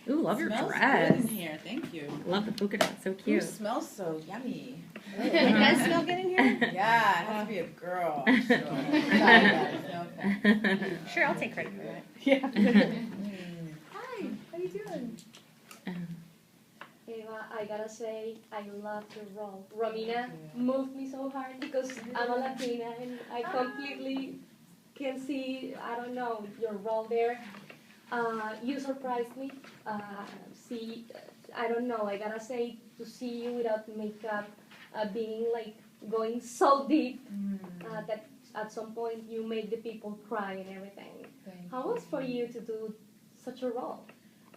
Ooh, love your Smells dress. good in here. Thank you. Love the polka dot. So Ooh, cute. smells so yummy. It does smell good in here? Yeah, it has to be a girl. I'm sure. Sorry, guys. No offense. Sure, I'll take credit for that. Yeah. Hi, how you doing? Eva, I gotta say, I love your role. Romina moved me so hard because I'm a Latina and I completely can see, I don't know, your role there. You surprised me. I don't know, I gotta say, to see you without makeup, being like going so deep, that at some point you made the people cry and everything. How was for you to do such a role?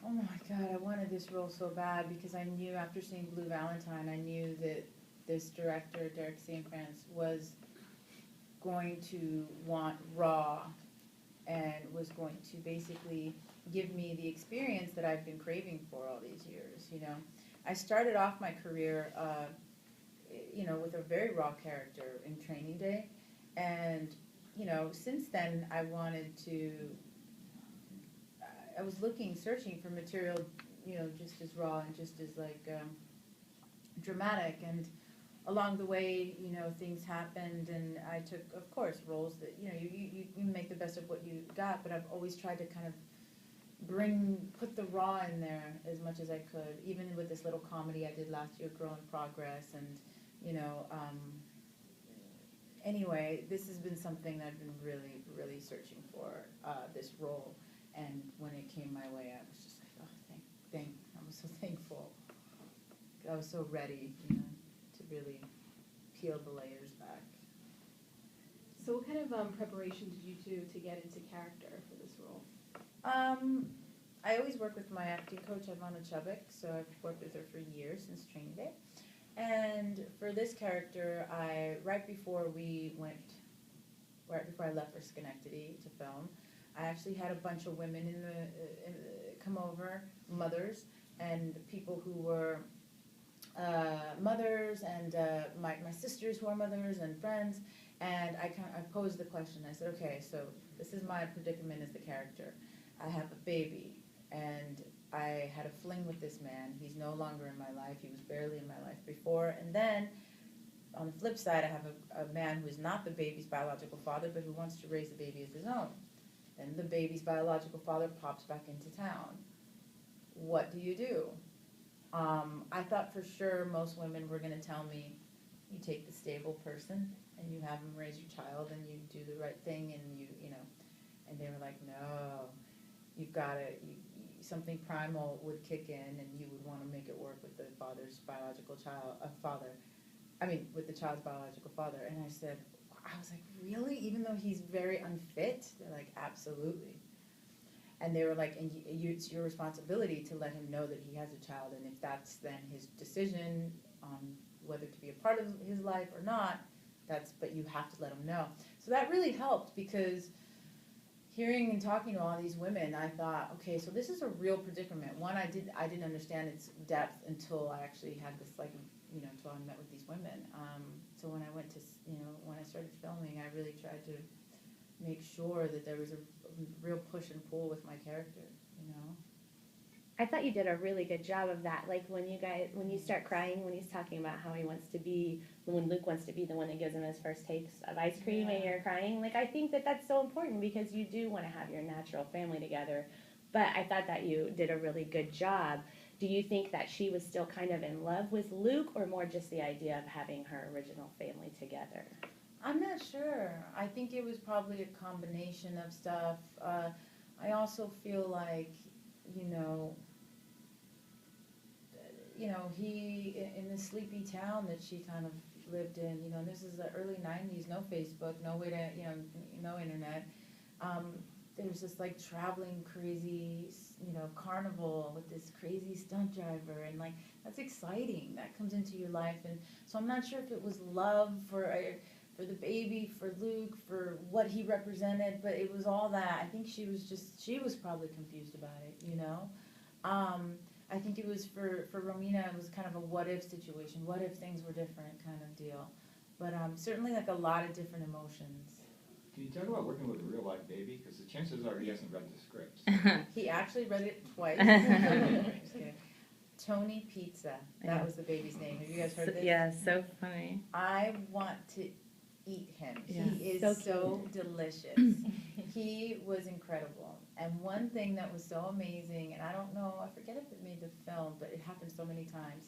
Oh my God, I wanted this role so bad because I knew after seeing Blue Valentine, I knew that this director, Derek St. France, was going to want raw and was going to basically give me the experience that I've been craving for all these years, you know. I started off my career, you know, with a very raw character in Training Day, and, you know, since then I wanted to, I was searching for material, you know, just as raw and just as like dramatic, and along the way, you know, things happened, and I took, of course, roles that, you know, you make the best of what you got, but I've always tried to kind of put the raw in there as much as I could, even with this little comedy I did last year, Girl in Progress, and, you know, anyway, this has been something that I've been really, really searching for, this role. And when it came my way, I was just like, oh, I was so thankful. I was so ready, you know, to really peel the layers back. So what kind of preparation did you do to get into character for this role? I always work with my acting coach, Ivana Chubbuck, so I've worked with her for years, since Training Day. And for this character, right before I left for Schenectady to film, I actually had a bunch of women come over, mothers, and people who were mothers, and my sisters who are mothers, and friends, and I posed the question. I said, okay, so this is my predicament as the character. I have a baby, and I had a fling with this man. He's no longer in my life. He was barely in my life before, and then on the flip side, I have a man who is not the baby's biological father, but who wants to raise the baby as his own. Then the baby's biological father pops back into town. What do you do? I thought for sure most women were going to tell me, you take the stable person and you have him raise your child and you do the right thing, and you know, and they were like, no, you've got to, something primal would kick in and you would want to make it work with the father's biological with the child's biological father. And I was like, really? Even though he's very unfit? They're like, absolutely. And they were like, and it's your responsibility to let him know that he has a child, and if that's then his decision on whether to be a part of his life or not, but you have to let him know. So that really helped, because hearing and talking to all these women, I thought, okay, so this is a real predicament. One, I didn't understand its depth until I actually had this, like, you know, until I met with these women. So when I went to, you know, when I started filming, I really tried to make sure that there was a real push and pull with my character, you know. I thought you did a really good job of that. Like when you start crying when he's talking about how he wants to be, when Luke wants to be the one that gives him his first taste of ice cream, and you're crying. Like, I think that that's so important, because you do want to have your natural family together. But I thought that you did a really good job. Do you think that she was still kind of in love with Luke, or more just the idea of having her original family together? I'm not sure. I think it was probably a combination of stuff. I also feel like, you know, he, in this sleepy town that she kind of lived in, you know, this is the early 90s, no Facebook, no way to, you know, no internet. There's this like traveling crazy, you know, carnival with this crazy stunt driver, and like, that's exciting. That comes into your life. And so I'm not sure if it was love for the baby, for Luke, for what he represented, but it was all that. I think she was probably confused about it, you know. I think it was for Romina, it was kind of a what if situation, what if things were different kind of deal. But certainly like a lot of different emotions. Can you talk about working with a real life baby? Because the chances are he hasn't read the script. He actually read it twice. Just kidding. Tony Pizza. That was the baby's name. Have you guys heard this? Yeah, so funny. I want to eat him. Yeah. He is so delicious. He was incredible. And one thing that was so amazing, and I don't know, I forget if it made the film, but it happened so many times.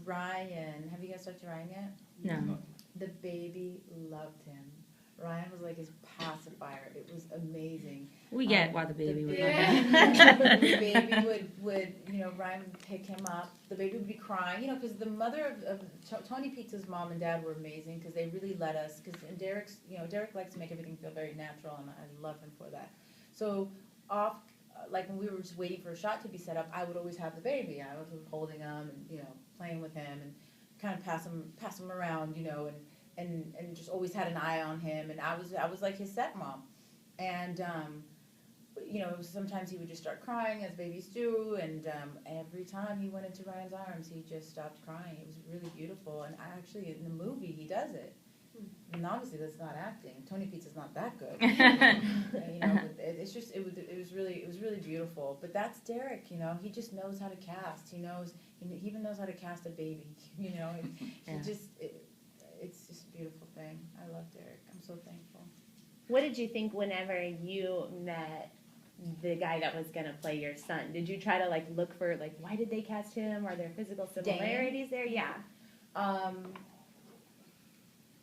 Ryan, have you guys talked to Ryan yet? No. The baby loved him. Ryan was like his pacifier. It was amazing. We get why the baby would love the him. baby would, Ryan would pick him up. The baby would be crying, because the mother of Tony Pizza's mom and dad were amazing because they really let us, and Derek's, Derek likes to make everything feel very natural, and I love him for that. So like when we were just waiting for a shot to be set up, I would always have the baby. I was holding him and, playing with him and kind of pass him around, and just always had an eye on him, and I was like his stepmom, and sometimes he would just start crying as babies do, and every time he went into Ryan's arms, he just stopped crying. It was really beautiful, and actually in the movie he does it, and obviously that's not acting. Tony Pizza's not that good, it was really beautiful. But that's Derek, he just knows how to cast. He even knows how to cast a baby, It's just a beautiful thing. I love Derek. I'm so thankful. What did you think whenever you met the guy that was going to play your son? Did you try to look for why did they cast him? Are there physical similarities there? Yeah.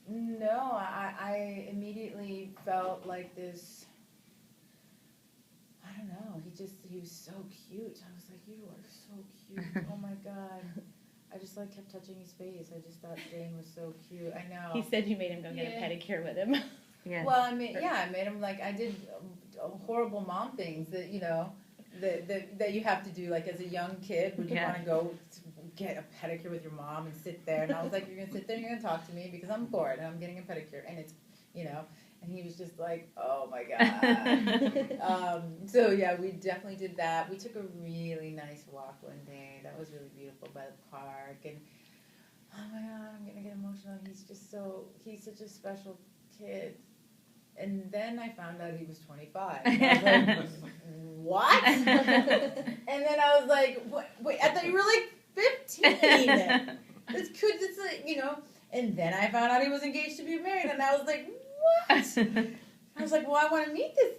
No, I immediately felt like this. I don't know. He was so cute. I was like, you are so cute. Oh my God. I just kept touching his face. I just thought Dane was so cute. I know. He said you made him go get a pedicure with him. Yeah. Well, I made him I did horrible mom things that that you have to do as a young kid when you want to go get a pedicure with your mom and sit there. And I was like, you're gonna sit there and you're gonna talk to me because I'm bored and I'm getting a pedicure, and it's And he was just like, oh my God. So yeah, we definitely did that. We took a really nice walk one day. That was really beautiful by the park. And oh my God, I'm gonna get emotional. He's such a special kid. And then I found out he was 25. And I was like, what? And then I was like, wait, I thought you were 15. And then I found out he was engaged to be married. And I was like, what? I was like, well, I want to meet this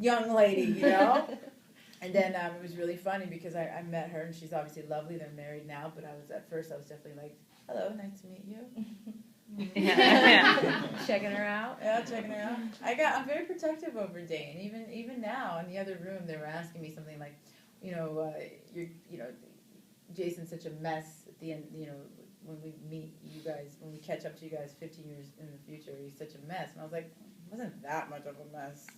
young lady, And then it was really funny because I met her, and she's obviously lovely. They're married now, but at first I was definitely like, hello, nice to meet you. Checking her out. Yeah, checking her out. I'm very protective over Dane. Even now in the other room, they were asking me something like, Jason's such a mess at the end. When we meet you guys, when we catch up to you guys 15 years in the future, he's such a mess. And I was like, he wasn't that much of a mess.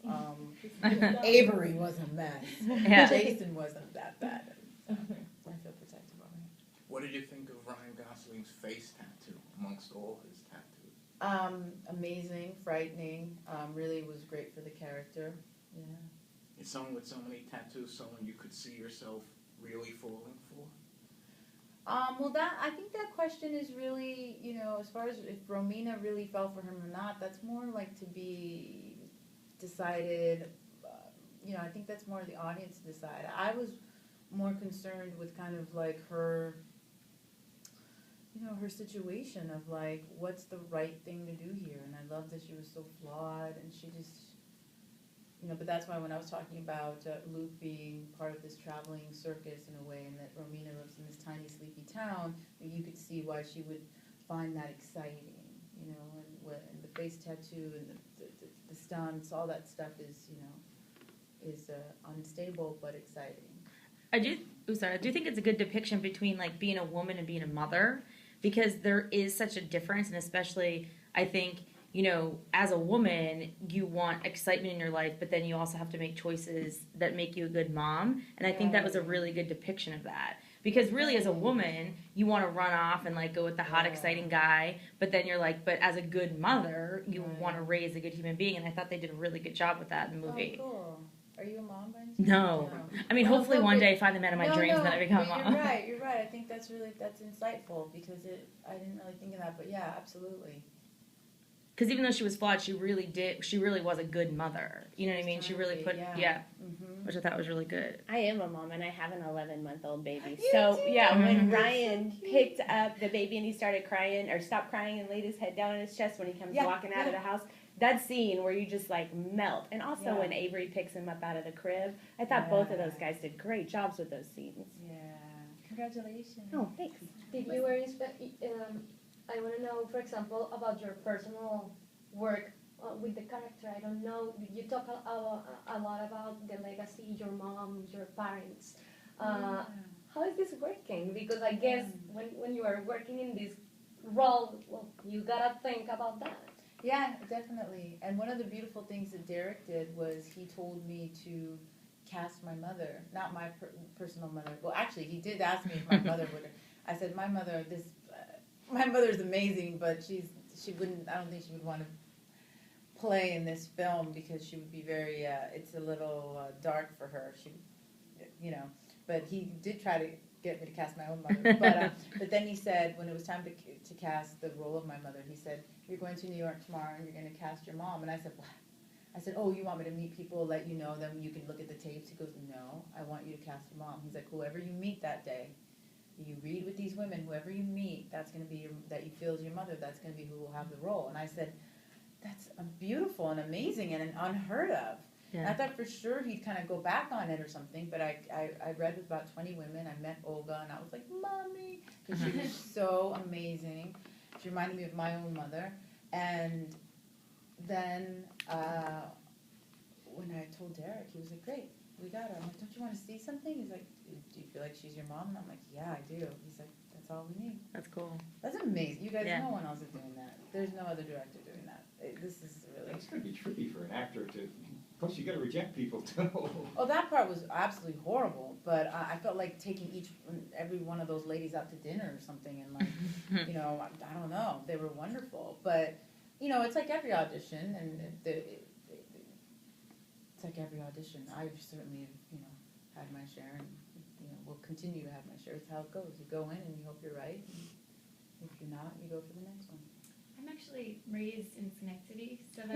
Avery was a mess. Yeah. Jason wasn't that bad. I feel protective of him. What did you think of Ryan Gosling's face tattoo amongst all his tattoos? Amazing, frightening. Really was great for the character. Yeah. Is someone with so many tattoos someone you could see yourself really falling for? Well, I think that question is really, as far as if Romina really fell for him or not, that's more to be decided. I think that's more the audience to decide. I was more concerned with kind of her, her situation of what's the right thing to do here. And I love that she was so flawed, and she just, but that's why when I was talking about Luke being part of this traveling circus in a way, and that Romina lives in this tiny, sleepy town, you could see why she would find that exciting, and the face tattoo and the stunts, all that stuff is unstable but exciting. I do think it's a good depiction between being a woman and being a mother, because there is such a difference, and especially I think, as a woman, you want excitement in your life, but then you also have to make choices that make you a good mom. And I think that was a really good depiction of that. Because really, as a woman, you want to run off and go with the hot, exciting guy, but then you're but as a good mother, you want to raise a good human being. And I thought they did a really good job with that in the movie. Oh, cool. Are you a mom by any chance? No. I mean, hopefully one day I find the man of my dreams and then I become a mom. You're right. I think that's insightful because I didn't really think of that, but yeah, absolutely. because even though she was flawed, she really was a good mother. You know what I mean? She really put, which I thought was really good. I am a mom and I have an 11-month-old baby. You So do? yeah, when Mhm. Ryan picked up the baby and he started crying or stopped crying and laid his head down on his chest when he comes walking out of the house, that scene where you just like melt. And also when Avery picks him up out of the crib, I thought both of those guys did great jobs with those scenes. Yeah. Congratulations. Oh, thanks. Did you were I want to know, for example, about your personal work with the character. I don't know. You talk a lot about the legacy, your mom, your parents. How is this working? Because I guess when you are working in this role, well, you gotta think about that. Yeah, definitely. And one of the beautiful things that Derek did was he told me to cast my mother, not my personal mother. Well, actually, he did ask me if my mother would. I said, my mother's amazing, but she wouldn't. I don't think she would want to play in this film because she would be very. It's a little dark for her. But he did try to get me to cast my own mother. But then he said when it was time to cast the role of my mother, he said, "You're going to New York tomorrow and you're going to cast your mom." And I said, "What?" I said, "Oh, you want me to meet people, let you know them, you can look at the tapes?" He goes, "No, I want you to cast your mom." He's like, "Whoever you meet that day, you read with these women, whoever you meet, that's going to be that you feel is your mother, that's going to be who will have the role." And I said, "That's beautiful and amazing and unheard of." Yeah. And I thought for sure he'd kind of go back on it or something, but I read with about 20 women. I met Olga, and I was like, "Mommy," because she was so amazing. She reminded me of my own mother. And then when I told Derek, he was like, "Great, we got her." I'm like, "Don't you want to see something?" He's like, "Do you feel like she's your mom?" And I'm like, "Yeah, I do." He's like, "That's all we need." That's cool. That's amazing. You guys, Yeah. no one else is doing that. There's no other director doing that. This is really... It's gonna be tricky for an actor to, plus you gotta reject people too. Oh, that part was absolutely horrible, but I felt like taking every one of those ladies out to dinner or something, and like, I don't know, they were wonderful, but, it's like every audition, and it's like every audition. I've certainly, had my share, and, will continue to have my share. It's how it goes. You go in and you hope you're right, and if you're not, you go for the next one. I'm actually raised in Schenectady, so that